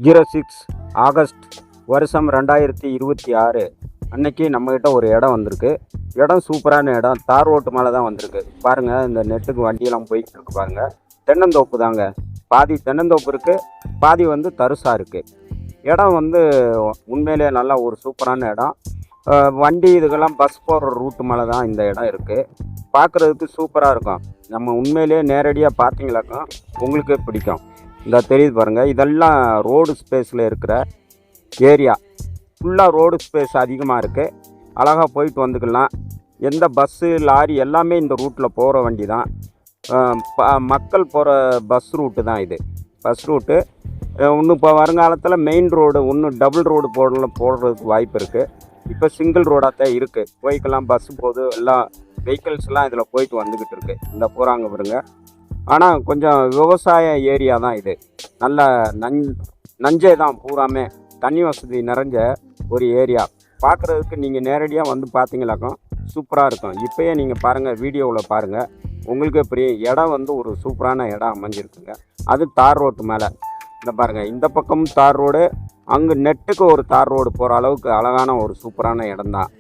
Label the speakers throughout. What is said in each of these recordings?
Speaker 1: 06 August வருஷம் 2026 அன்னைக்கு நம்மக்கிட்ட ஒரு இடம் வந்திருக்கு. இடம் சூப்பரான இடம். தார் ரோட்டு மேலே தான் வந்திருக்கு. பாருங்கள், இந்த நெட்டுக்கு வண்டியெல்லாம் போய்கிட்டு இருக்கு பாருங்கள். தென்னந்தோப்பு தாங்க. பாதி தென்னந்தோப்பு இருக்குது, பாதி வந்து தரிசாக இருக்குது. இடம் வந்து உண்மையிலே நல்லா ஒரு சூப்பரான இடம். வண்டி இதுக்கெல்லாம் பஸ் போகிற ரூட்டு மேலே தான் இந்த இடம் இருக்குது. பார்க்குறதுக்கு சூப்பராக இருக்கும். நம்ம உண்மையிலே நேரடியாக பார்த்தீங்களாக்கா உங்களுக்கே பிடிக்கும். இந்த தெரியுது பாருங்கள், இதெல்லாம் ரோடு ஸ்பேஸில் இருக்கிற ஏரியா. ஃபுல்லாக ரோடு ஸ்பேஸ் அதிகமாக இருக்குது. அழகாக போயிட்டு வந்துக்கலாம். எந்த பஸ்ஸு லாரி எல்லாமே இந்த ரூட்டில் போகிற வண்டி தான். மக்கள் போகிற பஸ் ரூட்டு தான் இது. பஸ் ரூட்டு இன்னும் இப்போ வருங்காலத்தில் மெயின் ரோடு இன்னும் டபுள் ரோடு போடுறதுக்கு வாய்ப்பு இருக்குது. இப்போ சிங்கிள் ரோடாக தான் இருக்குது. போய்க்கலாம், பஸ்ஸு போகுது, எல்லாம் வெஹிக்கிள்ஸ்லாம் இதில் போயிட்டு வந்துக்கிட்டு இருக்குது. இந்த போகிறாங்க பாருங்க. ஆனால் கொஞ்சம் விவசாய ஏரியா தான் இது. நல்ல நஞ்சே தான் பூராமே. தண்ணி வசதி நிறைஞ்ச ஒரு ஏரியா. பார்க்குறதுக்கு நீங்கள் நேரடியாக வந்து பார்த்தீங்களாக்கா சூப்பராக இருக்கும். இப்போயே நீங்கள் பாருங்கள், வீடியோவில் பாருங்கள், உங்களுக்கு பெரிய இடம் வந்து ஒரு சூப்பரான இடம் அமைஞ்சிருக்குங்க. அது தார் ரோட்டு மேலே. இந்த பாருங்கள், இந்த பக்கமும் தார் ரோடு, அங்கே நெட்டுக்கு ஒரு தார் ரோடு போகிற அளவுக்கு அழகான ஒரு சூப்பரான இடம் தான்.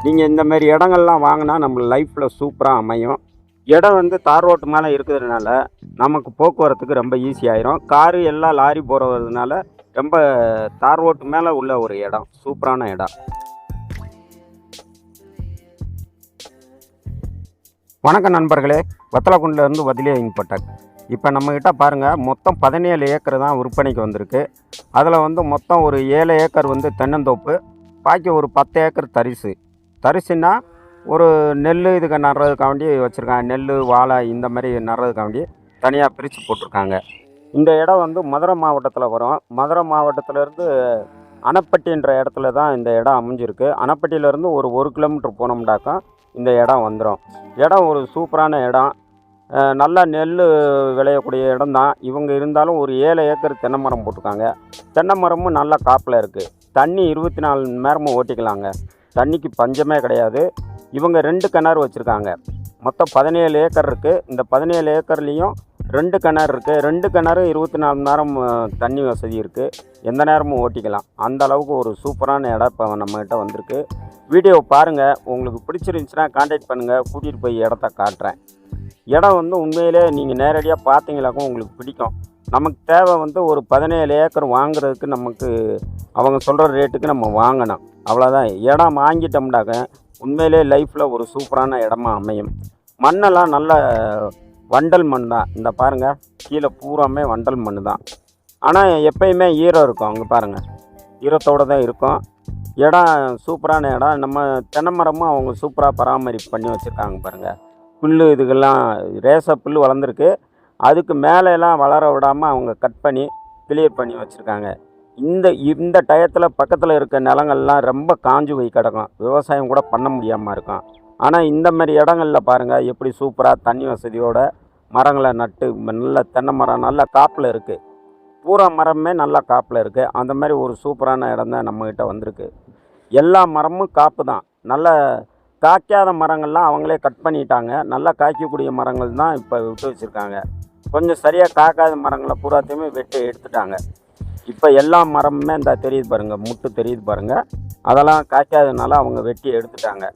Speaker 1: நீங்கள் இந்தமாரி இடங்கள்லாம் வாங்கினா நம்ம லைஃப்பில் சூப்பராக அமையும். இடம் வந்து தார் ரோட்டு மேலே இருக்கிறதுனால நமக்கு போக்குவரத்துக்கு ரொம்ப ஈஸியாயிரும். காரு எல்லாம் லாரி போகிறதுனால ரொம்ப தார் ரோட்டு மேலே உள்ள ஒரு இடம், சூப்பரான இடம். வணக்கம் நண்பர்களே, வத்தலக்குண்டிலேருந்து வதிலே இன்பட்டக். இப்போ நம்மக்கிட்ட பாருங்கள், மொத்தம் 17 ஏக்கர் தான் விற்பனைக்கு வந்திருக்கு. அதில் வந்து மொத்தம் ஒரு 7 ஏக்கர் வந்து தென்னந்தோப்பு, பாக்கி ஒரு 10 ஏக்கர் தரிசுன்னா ஒரு நெல் இதுக்கு நடுறதுக்காண்டி வச்சுருக்காங்க. நெல், வாழை இந்த மாதிரி நடுறதுக்காண்டி தனியாக பிரித்து போட்டிருக்காங்க. இந்த இடம் வந்து மதுரை மாவட்டத்தில் வரும். மதுரை மாவட்டத்திலேருந்து அணப்பட்டின்ற இடத்துல தான் இந்த இடம் அமைஞ்சிருக்கு. அணப்பட்டியிலேருந்து ஒரு கிலோமீட்டர் போனோம்னாக்கா இந்த இடம் வந்துடும். இடம் ஒரு சூப்பரான இடம். நல்லா நெல் விளையக்கூடிய இடம் தான். இவங்க இருந்தாலும் ஒரு 7 ஏக்கர் தென்னை மரம் போட்டிருக்காங்க. தென்னை மரமும் நல்ல காப்பில் இருக்குது. தண்ணி 24 மணி நேரமும் ஓட்டிக்கலாங்க. தண்ணிக்கு பஞ்சமே கிடையாது. இவங்க 2 கிணறு வச்சுருக்காங்க. மொத்தம் 17 ஏக்கர் இருக்குது. இந்த 17 ஏக்கர்லேயும் 2 கிணறு இருக்குது. 2 கிணறு 24 மணி நேரம் தண்ணி வசதி இருக்குது. எந்த நேரமும் ஓட்டிக்கலாம். அந்த அளவுக்கு ஒரு சூப்பரான இடம் இப்போ நம்மகிட்ட வந்திருக்கு. வீடியோ பாருங்கள், உங்களுக்கு பிடிச்சிருந்துச்சுன்னா கான்டாக்ட் பண்ணுங்கள், கூட்டிகிட்டு போய் இடத்த காட்டுறேன். இடம் வந்து உண்மையிலே நீங்கள் நேரடியாக பார்த்தீங்களாக்கும் உங்களுக்கு பிடிக்கும். நமக்கு தேவை வந்து ஒரு 17 ஏக்கர் வாங்குறதுக்கு நமக்கு அவங்க சொல்கிற ரேட்டுக்கு நம்ம வாங்கணும், அவ்வளோதான். இடம் வாங்கிட்டோம்னாக்க உண்மையிலே லைஃப்பில் ஒரு சூப்பரான இடமா அமையும். மண்ணெல்லாம் நல்ல வண்டல் மண் தான். இந்த பாருங்கள், கீழே பூராமே வண்டல் மண் தான். ஆனால் எப்பயுமே ஈரம் இருக்கும். அங்கே பாருங்கள், ஈரத்தோடு தான் இருக்கும். இடம் சூப்பரான இடம். நம்ம தென்னை மரமும் அவங்க சூப்பராக பராமரிப்பு பண்ணி வச்சுருக்காங்க பாருங்கள். புல் இதுக்கெல்லாம் ரேச புல் வளர்ந்துருக்கு. அதுக்கு மேலெல்லாம் வளர விடாமல் அவங்க கட் பண்ணி கிளியர் பண்ணி வச்சுருக்காங்க. இந்த டயத்தில் பக்கத்தில் இருக்க நிலங்கள்லாம் ரொம்ப காஞ்சு போய் கிடக்கும். விவசாயம் கூட பண்ண முடியாமல் இருக்கும். ஆனால் இந்த மாதிரி இடங்களில் பாருங்கள், எப்படி சூப்பராக தண்ணி வசதியோட மரங்களை நட்டு நல்ல தென்னை மரம் நல்ல காப்பில் இருக்குது. பூரா மரமே நல்லா காப்பில் இருக்குது. அந்த மாதிரி ஒரு சூப்பரான இடம் தான் நம்மக்கிட்ட வந்திருக்கு. எல்லா மரமும் காப்பு தான். நல்ல காய்க்காத மரங்கள்லாம் அவங்களே கட் பண்ணிட்டாங்க. நல்லா காய்க்கக்கூடிய மரங்கள் தான் இப்போ விட்டு வச்சுருக்காங்க. கொஞ்சம் சரியாக காய்க்காத மரங்களை பூராத்தையுமே வெட்டி எடுத்துட்டாங்க. இப்போ எல்லா மரமுமே இந்த தெரியுது பாருங்கள், முட்டு தெரியுது பாருங்கள், அதெல்லாம் காய்க்காததுனால அவங்க வெட்டி எடுத்துட்டாங்க.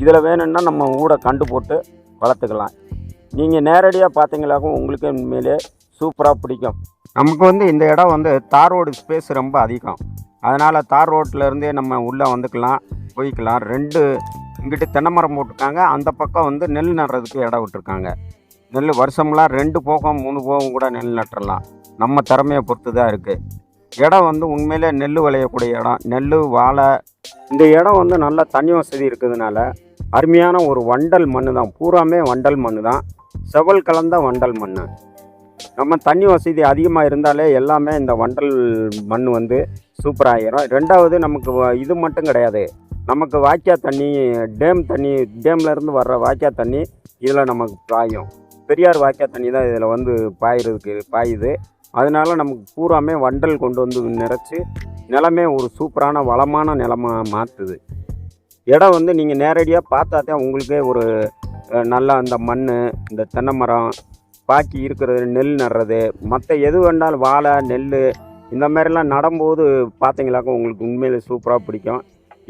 Speaker 1: இதில் வேணும்னா நம்ம ஊட கண்டு போட்டு வளர்த்துக்கலாம். நீங்கள் நேரடியாக பார்த்தீங்களாக்கும் உங்களுக்கு உண்மையிலே சூப்பராக பிடிக்கும். நமக்கு வந்து இந்த இடம் வந்து தார் ரோடு ஸ்பேஸ் ரொம்ப அதிகம். அதனால் தார் ரோட்டிலேருந்தே நம்ம உள்ளே வந்துக்கலாம், போய்க்கலாம். 2 இங்கிட்டு தென்னை மரம் போட்டிருக்காங்க. அந்த பக்கம் வந்து நெல் நடுறதுக்கு இடம் விட்டுருக்காங்க. நெல் வருஷம்லாம் 2 போகம் 3 போகம் கூட நெல் நட்டுறலாம். நம்ம திறமையை பொறுத்து தான் இருக்குது. இடம் வந்து உண்மையிலே நெல் விளையக்கூடிய இடம். நெல், வாழை. இந்த இடம் வந்து நல்லா தண்ணி வசதி இருக்கிறதுனால அருமையான ஒரு வண்டல் மண் தான். பூராமே வண்டல் மண் தான். செவல் கலந்த வண்டல் மண். நம்ம தண்ணி வசதி அதிகமாக இருந்தாலே எல்லாமே இந்த வண்டல் மண் வந்து சூப்பராகிடும். 2வது நமக்கு இது மட்டும் கிடையாது, நமக்கு வாய்க்கா தண்ணி, டேம்லேருந்து வர்ற வாய்க்கா தண்ணி இதில் நமக்கு பாயும். பெரியார் வாய்க்கா தண்ணி தான் இதில் வந்து பாயுது. அதனால நமக்கு பூராமே வண்டல் கொண்டு வந்து நிறச்சி நிலமே ஒரு சூப்பரான வளமான நிலமாக மாற்றுது. இடம் வந்து நீங்கள் நேரடியாக பார்த்தா தான் உங்களுக்கே ஒரு நல்லா அந்த மண், இந்த தென்னை மரம், பாக்கி இருக்கிறது, நெல் நடுறது, மற்ற எது வேணாலும் வாழை, நெல் இந்த மாதிரிலாம் நடும்போது பார்த்தீங்களாக்கா உங்களுக்கு உண்மையிலே சூப்பராக பிடிக்கும்.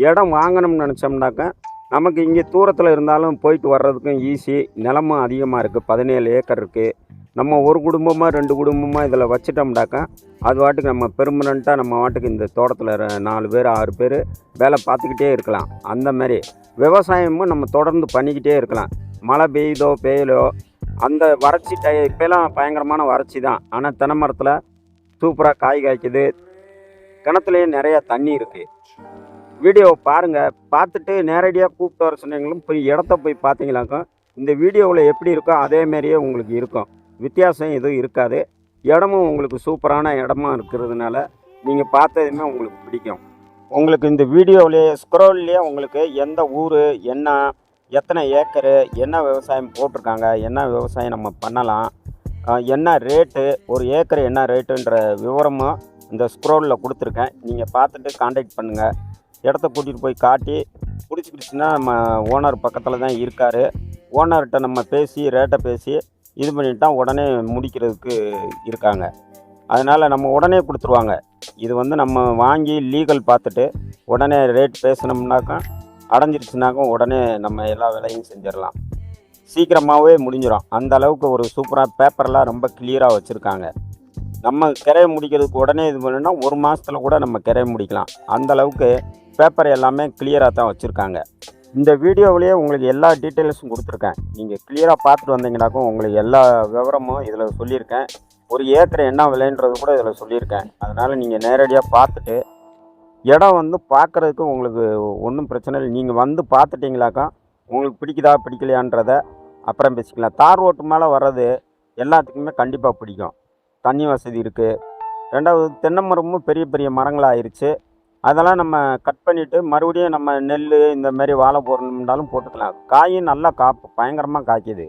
Speaker 1: இடம் வாங்கணும்னு நினச்சோம்னாக்கா நமக்கு இங்கே தூரத்தில் இருந்தாலும் போயிட்டு வர்றதுக்கும் ஈஸி. நிலமும் அதிகமாக இருக்குது, 17 ஏக்கர் இருக்குது. நம்ம ஒரு குடும்பமாக 2 குடும்பமாக இதில் வச்சிட்டோம்னாக்கா அது வாட்டுக்கு நம்ம பெர்மனண்ட்டாக நம்ம வாட்டுக்கு இந்த தோட்டத்தில் 4 பேர் 6 பேர் வேலை பார்த்துக்கிட்டே இருக்கலாம். அந்த மாதிரி விவசாயமும் நம்ம தொடர்ந்து பண்ணிக்கிட்டே இருக்கலாம். மழை பெய்யுதோ பெய்யலோ அந்த வறட்சி இப்போலாம் பயங்கரமான வறட்சி தான். ஆனால் தென்னை மரத்தில் சூப்பராக காய் காய்க்குது. கிணத்துலேயே நிறையா தண்ணி இருக்குது. வீடியோவை பாருங்கள், பார்த்துட்டு நேரடியாக கூப்பிட்டு வர சொன்னீங்களும் போய் இடத்த போய் பார்த்தீங்களாக்கா இந்த வீடியோவில் எப்படி இருக்கோ அதேமாரியே உங்களுக்கு இருக்கும். வித்தியாசம் எதுவும் இருக்காது. இடமும் உங்களுக்கு சூப்பரான இடமா இருக்கிறதுனால நீங்கள் பார்த்ததுமே உங்களுக்கு பிடிக்கும். உங்களுக்கு இந்த வீடியோவிலேயே ஸ்க்ரோல்லையே உங்களுக்கு எந்த ஊர், என்ன, எத்தனை ஏக்கரு, என்ன விவசாயம் போட்டிருக்காங்க, என்ன விவசாயம் நம்ம பண்ணலாம், என்ன ரேட்டு, ஒரு ஏக்கர் என்ன ரேட்டுன்ற விவரமும் இந்த ஸ்க்ரோலில் கொடுத்துருக்கேன். நீங்கள் பார்த்துட்டு காண்டாக்ட் பண்ணுங்கள். இடத்த கூட்டிகிட்டு போய் காட்டி பிடிச்சிக்கிடுச்சுன்னா நம்ம ஓனர் பக்கத்தில் தான் இருக்கார். ஓனர்கிட்ட நம்ம பேசி ரேட்டை பேசி இது பண்ணிட்டா உடனே முடிக்கிறதுக்கு இருக்காங்க. அதனால் நம்ம உடனே கொடுத்துருவாங்க. இது வந்து நம்ம வாங்கி லீகல் பார்த்துட்டு உடனே ரேட் பேசினோம்னாக்கா அடைஞ்சிருச்சுனாக்கா உடனே நம்ம எல்லா வேலையும் செஞ்சிடலாம். சீக்கிரமாகவே முடிஞ்சிடும். அந்த அளவுக்கு ஒரு சூப்பராக பேப்பர்லாம் ரொம்ப கிளியராக வச்சுருக்காங்க. நம்ம கிரையை முடிக்கிறதுக்கு உடனே இது பண்ணணுன்னா 1 மாதத்தில் கூட நம்ம கிரையை முடிக்கலாம். அந்த அளவுக்கு பேப்பர் எல்லாமே கிளியராக தான் வச்சுருக்காங்க. இந்த வீடியோவிலேயே உங்களுக்கு எல்லா டீட்டெயில்ஸும் கொடுத்துருக்கேன். நீங்கள் கிளியராக பார்த்துட்டு வந்தீங்கன்னாக்கும் உங்களுக்கு எல்லா விவரமும் இதில் சொல்லியிருக்கேன். ஒரு ஏக்கர் என்ன விலைன்றது கூட இதில் சொல்லியிருக்கேன். அதனால் நீங்கள் நேரடியாக பார்த்துட்டு இடம் வந்து பார்க்குறதுக்கு உங்களுக்கு ஒன்றும் பிரச்சனை இல்லை. நீங்கள் வந்து பார்த்துட்டிங்களாக்கா உங்களுக்கு பிடிக்குதா பிடிக்கலையான்றதை அப்புறம் பேசிக்கலாம். தார் ரோட்டு மேலே வர்றது எல்லாத்துக்குமே கண்டிப்பாக பிடிக்கும். தண்ணி வசதி இருக்குது. 2வது தென்னை மரமும் பெரிய பெரிய மரங்களாகிருச்சு. அதெல்லாம் நம்ம கட் பண்ணிவிட்டு மறுபடியும் நம்ம நெல் இந்த மாதிரி வாழை போடணும்னாலும் போட்டுக்கலாம். காயும் நல்லா பயங்கரமாக காய்க்குது.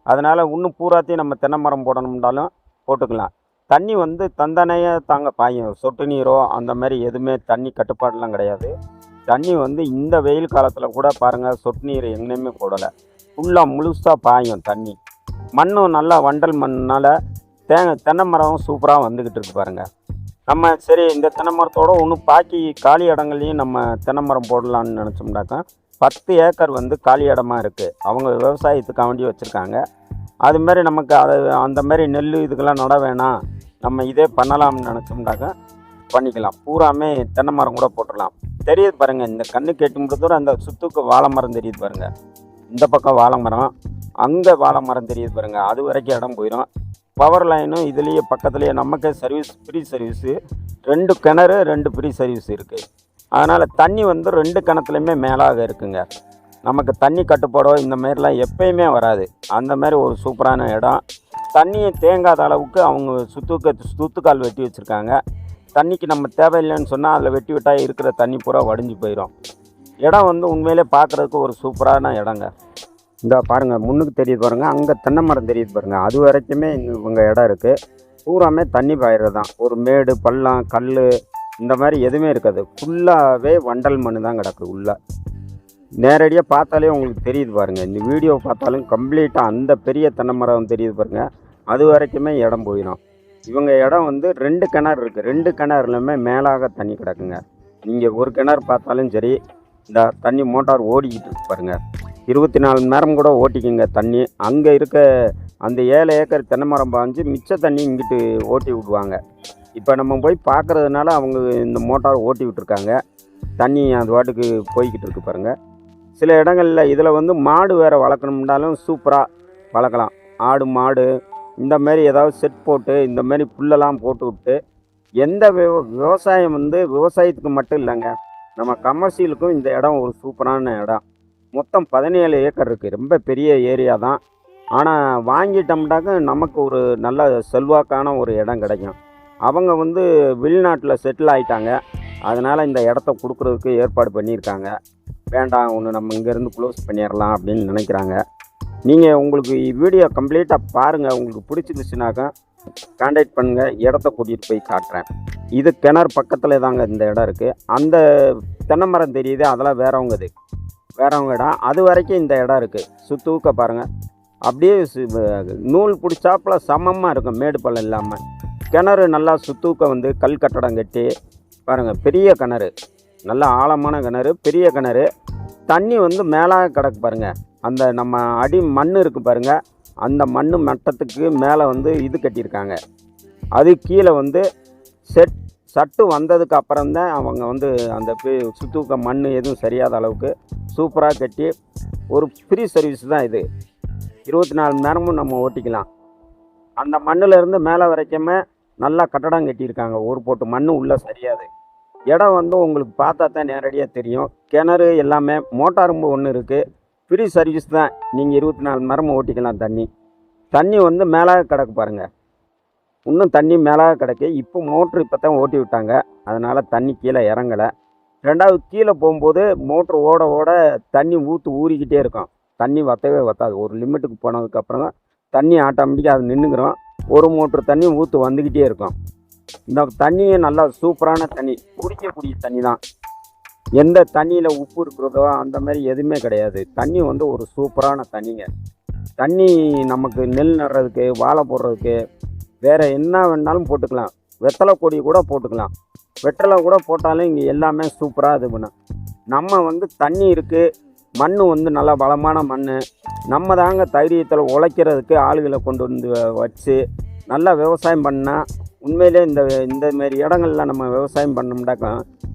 Speaker 1: அதனால் இன்னும் பூராத்தையும் நம்ம தென்னை மரம் போடணும்னாலும் போட்டுக்கலாம். தண்ணி வந்து தந்தனையாக தாங்க பாயும். சொட்டு நீரோ அந்த மாதிரி எதுவுமே தண்ணி கட்டுப்பாடெலாம் கிடையாது. தண்ணி வந்து இந்த வெயில் காலத்தில் கூட பாருங்கள், சொட்டு நீர் எங்கேயுமே போடலை. ஃபுல்லாக முழுசாக பாயும் தண்ணி. மண்ணும் நல்லா வண்டல் மண்ணினால் தென்னை மரம் சூப்பராக வந்துக்கிட்டு இருக்கு பாருங்கள். நம்ம சரி இந்த தென்னை மரத்தோடு ஒன்றும் பாக்கி காலி இடங்கள்லையும் நம்ம தென்னை மரம் போடலான்னு நினச்சோம்னாக்கா 10 ஏக்கர் வந்து காலி இடமா இருக்குது. அவங்க விவசாயத்துக்காக வேண்டி வச்சுருக்காங்க. அதுமாரி நமக்கு அந்த மாதிரி நெல் இதுக்கெல்லாம் நட வேணாம், நம்ம இதே பண்ணலாம்னு நினச்சோம்னாக்கா பண்ணிக்கலாம். பூராமே தென்னை மரம் கூட போட்டுடலாம். தெரியுது பாருங்கள், இந்த கண்ணு கேட்டும்போது அந்த சுத்துக்கு வாழை மரம் தெரியுது பாருங்கள். இந்த பக்கம் வாழை மரம், அங்கே வாழை மரம் தெரியுது பாருங்கள். அது வரைக்கும் இடம் போயிடும். பவர் லைனும் இதுலேயே பக்கத்துலேயே நமக்கே சர்வீஸ், ஃப்ரீ சர்வீஸு. 2 கிணறு 2 ஃப்ரீ சர்வீஸ் இருக்குது. அதனால் தண்ணி வந்து 2 கிணத்துலையுமே மேலாக இருக்குங்க. நமக்கு தண்ணி கட்டுப்பாடோ இந்த மாதிரிலாம் எப்பயுமே வராது. அந்த மாதிரி ஒரு சூப்பரான இடம். தண்ணியை தேங்காத அளவுக்கு அவங்க சுத்துக்கால் வெட்டி வச்சுருக்காங்க. தண்ணிக்கு நம்ம தேவையில்லைன்னு சொன்னால் அதில் வெட்டி விட்டால் இருக்கிற தண்ணி பூரா வடிஞ்சு போயிடும். இடம் வந்து உண்மையிலே பார்க்குறதுக்கு ஒரு சூப்பரான இடங்க. இந்த பாருங்கள், முன்னுக்கு தெரியுது பாருங்கள், அங்கே தென்னை மரம் தெரியுது பாருங்கள். அது வரைக்குமே இவங்க இடம் இருக்குது. பூராமே தண்ணி பாயிறது தான். ஒரு மேடு பள்ளம் கல் இந்த மாதிரி எதுவுமே இருக்காது. ஃபுல்லாகவே வண்டல் மண் தான் கிடக்கு உள்ள. நேரடியாக பார்த்தாலே உங்களுக்கு தெரியுது பாருங்கள். இந்த வீடியோ பார்த்தாலும் கம்ப்ளீட்டாக அந்த பெரிய தென்னை மரம் தெரியுது பாருங்கள். அது வரைக்குமே இடம் போயிடும். இவங்க இடம் வந்து 2 கிணறு இருக்குது. 2 கிணறுலையுமே மேலாக தண்ணி கிடக்குங்க. நீங்கள் ஒரு கிணறு பார்த்தாலும் சரி, இந்த தண்ணி மோட்டார் ஓடிக்கிட்டு இருக்கு பாருங்கள். 24 மணி நேரம் கூட ஓட்டிக்குங்க தண்ணி. அங்கே இருக்க அந்த 7 ஏக்கர் தென்னை மரம் பாய்ஞ்சு மிச்ச தண்ணி இங்கிட்டு ஓட்டி விடுவாங்க. இப்போ நம்ம போய் பார்க்குறதுனால அவங்க இந்த மோட்டார் ஓட்டி விட்டுருக்காங்க. தண்ணி அது வாட்டுக்கு போய்கிட்டு இருக்கு பாருங்கள். சில இடங்களில் இதில் வந்து மாடு வேறு வளர்க்கணும்னாலும் சூப்பராக வளர்க்கலாம். ஆடு மாடு இந்த மாதிரி ஏதாவது செட் போட்டு இந்த மாதிரி புல்லெல்லாம் போட்டு விட்டு எந்த விவசாயம் வந்து விவசாயத்துக்கு மட்டும் இல்லைங்க, நம்ம கமர்ஷியலுக்கும் இந்த இடம் ஒரு சூப்பரான இடம். மொத்தம் 17 ஏக்கர் இருக்குது. ரொம்ப பெரிய ஏரியா தான். ஆனால் வாங்கிட்டோம்னாக்க நமக்கு ஒரு நல்ல செல்வாக்கான ஒரு இடம் கிடைக்கும். அவங்க வந்து வெளிநாட்டில் செட்டில் ஆகிட்டாங்க. அதனால் இந்த இடத்த கொடுக்குறதுக்கு ஏற்பாடு பண்ணியிருக்காங்க. வேண்டாம், ஒன்று நம்ம இங்கேருந்து க்ளோஸ் பண்ணிடலாம் அப்படின்னு நினைக்கிறாங்க. நீங்கள் உங்களுக்கு வீடியோ கம்ப்ளீட்டாக பாருங்கள். உங்களுக்கு பிடிச்சிருந்துச்சுனாக்கா கான்டாக்ட் பண்ணுங்கள். இடத்த கூட்டிகிட்டு போய் காட்டுறேன். இது கிணறு பக்கத்தில் தாங்க இந்த இடம் இருக்குது. அந்த தென்னை மரம் தெரியுது, அதெல்லாம் வேறவங்க இடம். அது வரைக்கும் இந்த இடம் இருக்குது. சுத்தூக்க பாருங்கள், அப்படியே நூல் பிடிச்சாப்பில் சமமாக இருக்கும், மேடு பள்ளம் இல்லாமல். கிணறு நல்லா சுத்தூக்க வந்து கல் கட்டடம் கட்டி பாருங்கள், பெரிய கிணறு, நல்ல ஆழமான கிணறு, பெரிய கிணறு. தண்ணி வந்து மேலே கிடக்கு பாருங்கள். அந்த நம்ம அடி மண் இருக்குது பாருங்கள், அந்த மண் மட்டத்துக்கு மேலே வந்து இது கட்டியிருக்காங்க. அது கீழே வந்து சட்டு வந்ததுக்கு அப்புறம்தான் அவங்க வந்து அந்த சுத்தூக்க மண் எதுவும் சரியாத அளவுக்கு சூப்பராக கட்டி ஒரு ஃப்ரீ சர்வீஸ் தான் இது. 24 மணி நேரமும் நம்ம ஓட்டிக்கலாம். அந்த மண்ணிலேருந்து மேலே வரைக்குமே நல்லா கட்டடம் கட்டியிருக்காங்க. ஒரு போட்டு மண் உள்ளே சரியாது. இடம் வந்து உங்களுக்கு பார்த்தா தான் நேரடியாக தெரியும். கிணறு எல்லாமே மோட்டாரும்பு ஒன்று இருக்குது. ஃப்ரீ சர்வீஸ் தான். நீங்கள் 24 மணி நேரமும் ஓட்டிக்கலாம். தண்ணி வந்து மேலே கிடக்கு பாருங்கள். இன்னும் தண்ணி மேலே கிடக்கு. இப்போ மோட்ரு இப்போ தான் ஓட்டி விட்டாங்க, அதனால் தண்ணி கீழே இறங்கலை. ரெண்டாவது கீழே போகும்போது மோட்ரு ஓட ஓட தண்ணி ஊறிக்கிட்டே இருக்கும். தண்ணி வற்றவே வற்றாது. ஒரு லிமிட்டுக்கு போனதுக்கப்புறம் தான் தண்ணி ஆட்டோமேட்டிக்காக அது நின்றுக்கிறோம். ஒரு மோட்ரு தண்ணி வந்துக்கிட்டே இருக்கும். இந்த தண்ணியும் நல்லா சூப்பரான தண்ணி, குடிக்கக்கூடிய தண்ணி தான். எந்த தண்ணியில் உப்பு இருக்கிறதோ அந்த மாதிரி எதுவுமே கிடையாது. தண்ணி வந்து ஒரு சூப்பரான தண்ணிங்க. தண்ணி நமக்கு நெல் நடுறதுக்கு, வாழை போடுறதுக்கு, வேறு என்ன வேணாலும் போட்டுக்கலாம். வெத்தலை கொடி கூட போட்டுக்கலாம். வெற்றலை கூட போட்டாலும் இங்கே எல்லாமே சூப்பராக இது பண்ணும். நம்ம வந்து தண்ணி இருக்குது, மண் வந்து நல்லா பலமான மண். நம்ம தாங்க தைரியத்தில் உழைக்கிறதுக்கு ஆளுகளை கொண்டு வந்து வச்சு நல்லா விவசாயம் பண்ணால் உண்மையிலே இந்தமாரி இடங்கள்ல நம்ம விவசாயம் பண்ணோம்னாக்கா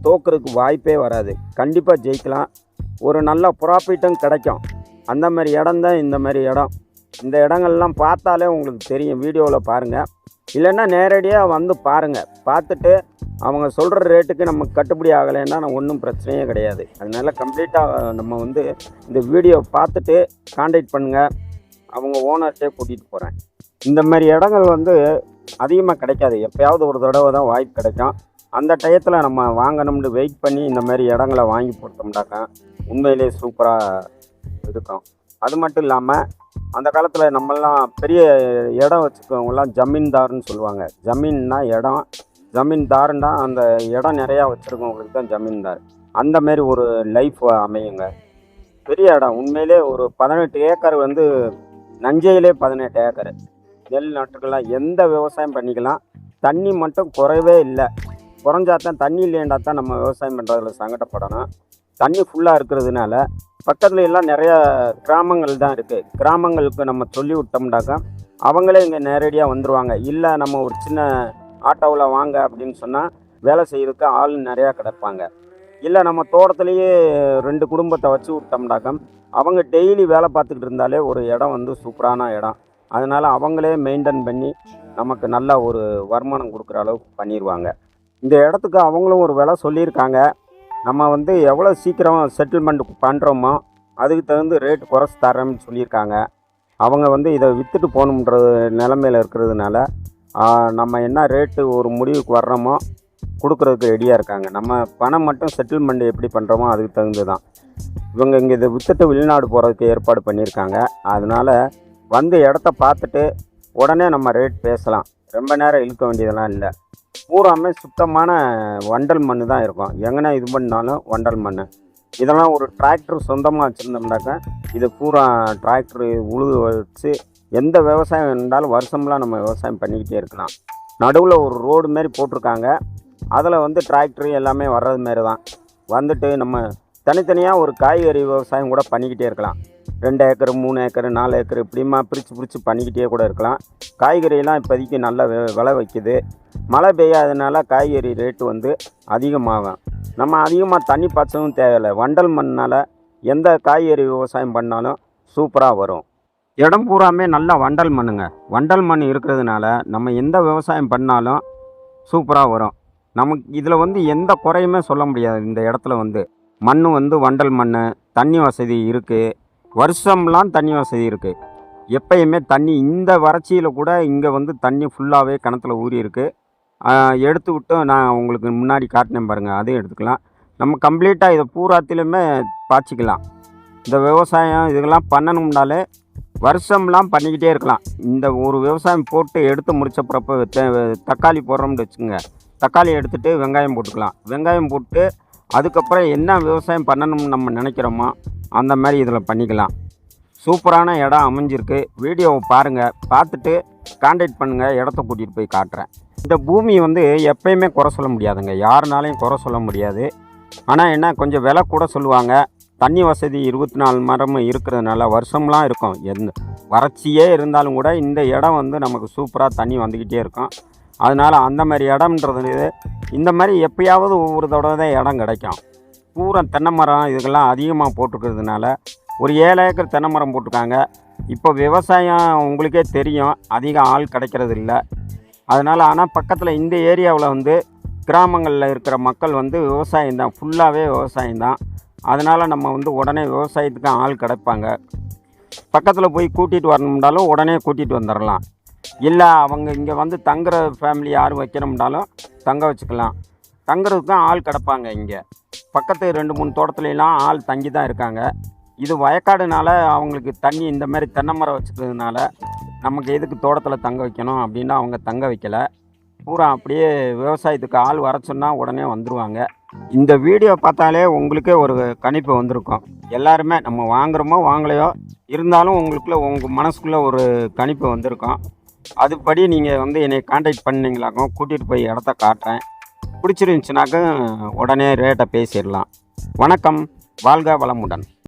Speaker 1: தோக்கிறதுக்கு வாய்ப்பே வராது. கண்டிப்பாக ஜெயிக்கலாம். ஒரு நல்ல ப்ராஃபிட்டும் கிடைக்கும். அந்த மாதிரி இடம்தான் இந்த மாதிரி இடம். இந்த இடங்கள்லாம் பார்த்தாலே உங்களுக்கு தெரியும். வீடியோவில் பாருங்கள், இல்லைன்னா நேரடியாக வந்து பாருங்கள். பார்த்துட்டு அவங்க சொல்கிற ரேட்டுக்கு நமக்கு கட்டுப்படி ஆகலைன்னா ஒன்றும் பிரச்சனையே கிடையாது. அதனால் கம்ப்ளீட்டாக நம்ம வந்து இந்த வீடியோ பார்த்துட்டு கான்டாக்ட் பண்ணுங்கள். அவங்க ஓனர்கிட்டே கூட்டிகிட்டு போகிறேன். இந்த மாதிரி இடங்கள் வந்து அதிகமாக கிடைக்காது. எப்போயாவது ஒரு தடவை தான் வாய்ப்பு கிடைக்கும். அந்த டயத்தில் நம்ம வாங்கணும்னு வெயிட் பண்ணி இந்த மாதிரி இடங்களை வாங்கி போட்டோம்னாக்கா உண்மையிலே சூப்பராக இருக்கும். அது மட்டும் இல்லாமல் அந்த காலத்தில் நம்மெல்லாம் பெரிய இடம் வச்சுருக்கவங்களாம் ஜமீன்தார்னு சொல்லுவாங்க. ஜமீன்னா இடம், ஜமீன்தாருன்னா அந்த இடம் நிறையா வச்சுருக்கவங்களுக்கு தான் ஜமீன்தார். அந்த மாதிரி ஒரு லைஃப் அமையுங்க. பெரிய இடம் உண்மையிலே ஒரு 18 ஏக்கர் வந்து நஞ்சையிலே 18 ஏக்கர் நெல் நட்டுக்கலாம். எந்த விவசாயம் பண்ணிக்கலாம். தண்ணி மட்டும் குறைவே இல்லை. குறைஞ்சாதான், தண்ணி இல்லைண்டா தான் நம்ம விவசாயம் பண்ணுறதுல சங்கடப்படணும். தண்ணி ஃபுல்லாக இருக்கிறதுனால பக்கத்துல எல்லாம் நிறையா கிராமங்கள் தான் இருக்குது. கிராமங்களுக்கு நம்ம சொல்லி விட்டோம்னாக்கா அவங்களே இங்கே நேரடியாக வந்துடுவாங்க. இல்லை நம்ம ஒரு சின்ன ஆட்டோவில் வாங்க அப்படின்னு சொன்னால் வேலை செய்கிறதுக்கு ஆள் நிறையா கிடப்பாங்க. இல்லை நம்ம தோட்டத்துலேயே 2 குடும்பத்தை வச்சு விட்டோம்னாக்கா அவங்க டெய்லி வேலை பார்த்துக்கிட்டு இருந்தாலே ஒரு இடம் வந்து சூப்பரான இடம். அதனால் அவங்களே மெயின்டைன் பண்ணி நமக்கு நல்ல ஒரு வருமானம் கொடுக்குற அளவுக்கு பண்ணிடுவாங்க. இந்த இடத்துக்கு அவங்களும் ஒரு விலை சொல்லியிருக்காங்க. நம்ம வந்து எவ்வளோ சீக்கிரம் செட்டில்மெண்ட் பண்ணுறோமோ அதுக்கு தகுந்த ரேட் குறைச்சி தரேன்னு சொல்லியிருக்காங்க. அவங்க வந்து இதை விற்றுட்டு போகணுன்ற நிலமையில் இருக்கிறதுனால நம்ம என்ன ரேட்டு ஒரு முடிவுக்கு வர்றோமோ கொடுக்குறதுக்கு ரெடியாக இருக்காங்க. நம்ம பணம் மட்டும் செட்டில்மெண்ட் எப்படி பண்ணுறோமோ அதுக்கு தகுந்து தான். இவங்க இங்கே இதை விற்றுட்டு வெளிநாடு போகிறதுக்கு ஏற்பாடு பண்ணியிருக்காங்க. அதனால் வந்து இடத்த பார்த்துட்டு உடனே நம்ம ரேட் பேசலாம். ரொம்ப நேரம் இழுக்க வேண்டியதெல்லாம் இல்லை. பூராமே சுத்தமான வண்டல் மண் தான் இருக்கும். எங்கன்னா இது பண்ணாலும் வண்டல் மண். இதெல்லாம் ஒரு டிராக்டர் சொந்தமாக வச்சுருந்தோம்னாக்கா இது பூரா டிராக்டரு உழுது வச்சு எந்த விவசாயம் இருந்தாலும் வருஷம்லாம் நம்ம விவசாயம் பண்ணிக்கிட்டே இருக்கலாம். நடுவில் ஒரு ரோடு மாரி போட்டிருக்காங்க. அதில் வந்து டிராக்டரு எல்லாமே வர்றது மாரி தான். வந்துட்டு நம்ம தனித்தனியாக ஒரு காய்கறி விவசாயம் கூட பண்ணிக்கிட்டே இருக்கலாம். 2 ஏக்கர் 3 ஏக்கர் 4 ஏக்கர் இப்படிமா பிரித்து பண்ணிக்கிட்டே கூட இருக்கலாம். காய்கறியெல்லாம் இப்போதைக்கு நல்ல விலை வைக்குது. மழை பெய்யாததுனால காய்கறி ரேட்டு வந்து அதிகமாகும். நம்ம அதிகமாக தண்ணி பாய்ச்சவும் தேவையில்லை. வண்டல் மண்னால் எந்த காய்கறி விவசாயம் பண்ணாலும் சூப்பராக வரும். இடம் பூராமே நல்லா வண்டல் மண்ணுங்க. வண்டல் மண் இருக்கிறதுனால நம்ம எந்த விவசாயம் பண்ணாலும் சூப்பராக வரும். நமக்கு இதில் வந்து எந்த குறையுமே சொல்ல முடியாது. இந்த இடத்துல வந்து மண் வந்து வண்டல் மண், தண்ணி வசதி இருக்குது. வருஷம்லாம் தண்ணி வசதி இருக்குது. எப்பயுமே தண்ணி இந்த வறட்சியில் கூட இங்கே வந்து தண்ணி ஃபுல்லாகவே கிணத்துல ஊறி இருக்குது. எடுத்து விட்டு நான் உங்களுக்கு முன்னாடி காட்டினேன் பாருங்கள், அதையும் எடுத்துக்கலாம். நம்ம கம்ப்ளீட்டாக இதை பூராத்திலுமே பாய்ச்சிக்கலாம். இந்த விவசாயம் இதெல்லாம் பண்ணணும்னாலே வருஷம்லாம் பண்ணிக்கிட்டே இருக்கலாம். இந்த ஒரு விவசாயம் போட்டு எடுத்து முடிச்சப்பறப்போ தக்காளி போடுறோம்னு வச்சுக்கோங்க. தக்காளி எடுத்துகிட்டு வெங்காயம் போட்டுக்கலாம். வெங்காயம் போட்டு அதுக்கப்புறம் என்ன விவசாயம் பண்ணணும்னு நம்ம நினைக்கிறோமோ அந்த மாதிரி இதில் பண்ணிக்கலாம். சூப்பரான இடம் அமைஞ்சிருக்கு. வீடியோவை பாருங்கள், பார்த்துட்டு கான்டாக்ட் பண்ணுங்கள், இடத்த கூட்டிகிட்டு போய் காட்டுறேன். இந்த பூமி வந்து எப்பயுமே குறை சொல்ல முடியாதுங்க, யாருனாலையும் குறை சொல்ல முடியாது. ஆனால் என்ன, கொஞ்சம் விலை கூட சொல்லுவாங்க. தண்ணி வசதி 24 மரமும் இருக்கிறதுனால வருஷம்லாம் இருக்கும். வறட்சியே இருந்தாலும் கூட இந்த இடம் வந்து நமக்கு சூப்பராக தண்ணி வந்துக்கிட்டே இருக்கும். அதனால் அந்த மாதிரி இடம்ன்றது இந்த மாதிரி எப்பயாவது ஒவ்வொரு தடவை தான் இடம் கிடைக்கும். பூரா தென்னை மரம் இதுக்கெல்லாம் அதிகமாக போட்டுக்கிறதுனால ஒரு 7 ஏக்கர் தென்னை மரம் போட்டிருக்காங்க. இப்போ விவசாயம் உங்களுக்கே தெரியும், அதிக ஆள் கிடைக்கிறது இல்லை. அதனால் ஆனால் பக்கத்தில் இந்த ஏரியாவில் வந்து கிராமங்களில் இருக்கிற மக்கள் வந்து விவசாயம்தான், ஃபுல்லாகவே விவசாயம்தான். அதனால் நம்ம வந்து உடனே விவசாயத்துக்கு ஆள் கிடைப்பாங்க. பக்கத்தில் போய் கூட்டிகிட்டு வரணும்னாலும் உடனே கூட்டிகிட்டு வந்துடலாம். இல்லை அவங்க இங்கே வந்து தங்குற ஃபேமிலி யாரும் வைக்கணும்னாலும் தங்க வச்சுக்கலாம். தங்குறதுக்கும் ஆள் கிடப்பாங்க. இங்கே பக்கத்து 2-3 தோட்டத்துலலாம் ஆள் தங்கி தான் இருக்காங்க. இது வயக்காடுனால அவங்களுக்கு தண்ணி இந்த மாதிரி தென்னை மரம் வச்சுக்கிறதுனால நமக்கு எதுக்கு தோட்டத்தில் தங்க வைக்கணும் அப்படின்னு அவங்க தங்க வைக்கலை. பூரா அப்படியே விவசாயத்துக்கு ஆள் வர சொன்னால் உடனே வந்துடுவாங்க. இந்த வீடியோ பார்த்தாலே உங்களுக்கே ஒரு கணிப்பு வந்திருக்கும். எல்லாருமே நம்ம வாங்குகிறோமோ வாங்கலையோ இருந்தாலும் உங்களுக்குள்ளே உங்கள் மனசுக்குள்ளே ஒரு கணிப்பு வந்திருக்கும். அதுபடி நீங்கள் வந்து என்னை கான்டாக்ட் பண்ணிங்களாக்கும், கூட்டிகிட்டு போய் இடத்த காட்டுறேன். பிடிச்சிருந்துச்சுனாக்க உடனே ரேட்டை பேசிடலாம். வணக்கம், வாழ்க வளமுடன்.